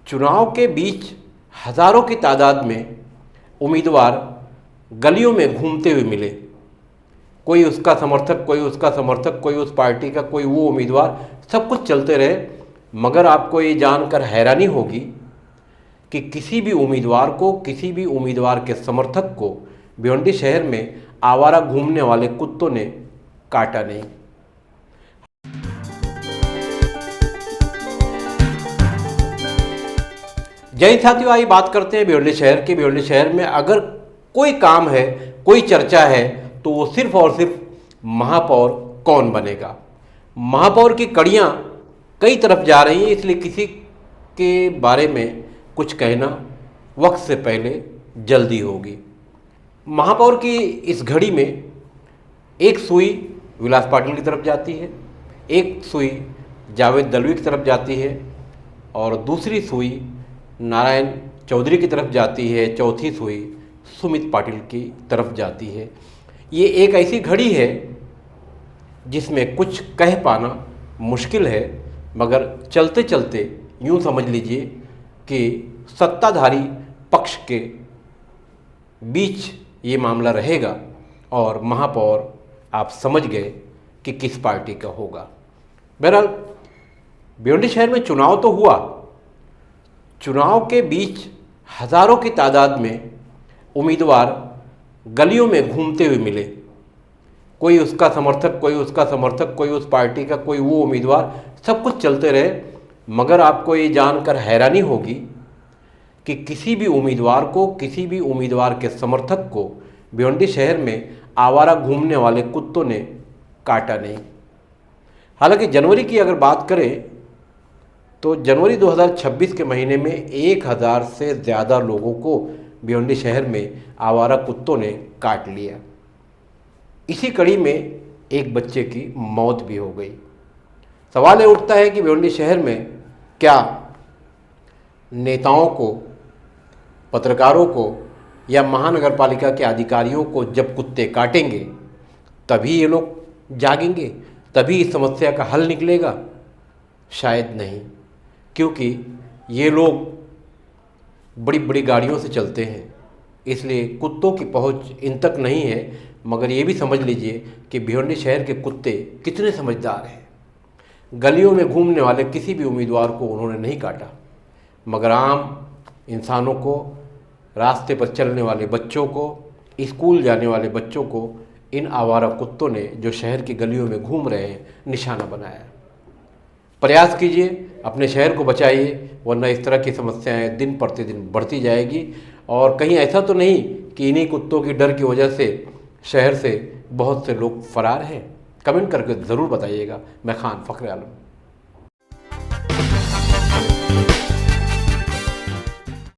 चुनाव के बीच हज़ारों की तादाद में उम्मीदवार गलियों में घूमते हुए मिले। कोई उसका समर्थक, कोई उसका समर्थक, कोई उस पार्टी का, कोई वो उम्मीदवार, सब कुछ चलते रहे। मगर आपको ये जानकर हैरानी होगी कि किसी भी उम्मीदवार को, किसी भी उम्मीदवार के समर्थक को भिवंडी शहर में आवारा घूमने वाले कुत्तों ने काटा नहीं। जय हिंद साथियों, आइए बात करते हैं भिवंडी शहर की। भिवंडी शहर में अगर कोई काम है, कोई चर्चा है, तो वो सिर्फ और सिर्फ महापौर कौन बनेगा। महापौर की कड़ियाँ कई तरफ जा रही हैं, इसलिए किसी के बारे में कुछ कहना वक्त से पहले जल्दी होगी। महापौर की इस घड़ी में एक सुई विलास पाटिल की तरफ जाती है, एक सुई जावेद दलवी की तरफ जाती है और दूसरी सुई नारायण चौधरी की तरफ जाती है, चौथी सुई सुमित पाटिल की तरफ जाती है। ये एक ऐसी घड़ी है जिसमें कुछ कह पाना मुश्किल है, मगर चलते चलते यूँ समझ लीजिए कि सत्ताधारी पक्ष के बीच ये मामला रहेगा और महापौर आप समझ गए कि किस पार्टी का होगा। बहरहाल भिवंडी शहर में चुनाव तो हुआ, चुनाव के बीच हज़ारों की तादाद में उम्मीदवार गलियों में घूमते हुए मिले। कोई उसका समर्थक, कोई उसका समर्थक, कोई उस पार्टी का, कोई वो उम्मीदवार, सब कुछ चलते रहे। मगर आपको ये जानकर हैरानी होगी कि किसी भी उम्मीदवार को, किसी भी उम्मीदवार के समर्थक को भिवंडी शहर में आवारा घूमने वाले कुत्तों ने काटा नहीं। हालांकि जनवरी की अगर बात करें तो जनवरी 2026 के महीने में 1000 से ज़्यादा लोगों को भिवंडी शहर में आवारा कुत्तों ने काट लिया। इसी कड़ी में एक बच्चे की मौत भी हो गई। सवाल ये उठता है कि भिवंडी शहर में क्या नेताओं को, पत्रकारों को या महानगर पालिका के अधिकारियों को जब कुत्ते काटेंगे तभी ये लोग जागेंगे, तभी इस समस्या का हल निकलेगा? शायद नहीं, क्योंकि ये लोग बड़ी बड़ी गाड़ियों से चलते हैं, इसलिए कुत्तों की पहुंच इन तक नहीं है। मगर ये भी समझ लीजिए कि भिवंडी शहर के कुत्ते कितने समझदार हैं। गलियों में घूमने वाले किसी भी उम्मीदवार को उन्होंने नहीं काटा, मगर आम इंसानों को, रास्ते पर चलने वाले बच्चों को, स्कूल जाने वाले बच्चों को इन आवारा कुत्तों ने, जो शहर की गलियों में घूम रहे हैं, निशाना बनाया। प्रयास कीजिए, अपने शहर को बचाइए, वरना इस तरह की समस्याएं दिन प्रतिदिन बढ़ती जाएगी। और कहीं ऐसा तो नहीं कि इन्हीं कुत्तों की डर की वजह से शहर से बहुत से लोग फरार हैं? कमेंट करके ज़रूर बताइएगा। मैं खान फ़खर आलम।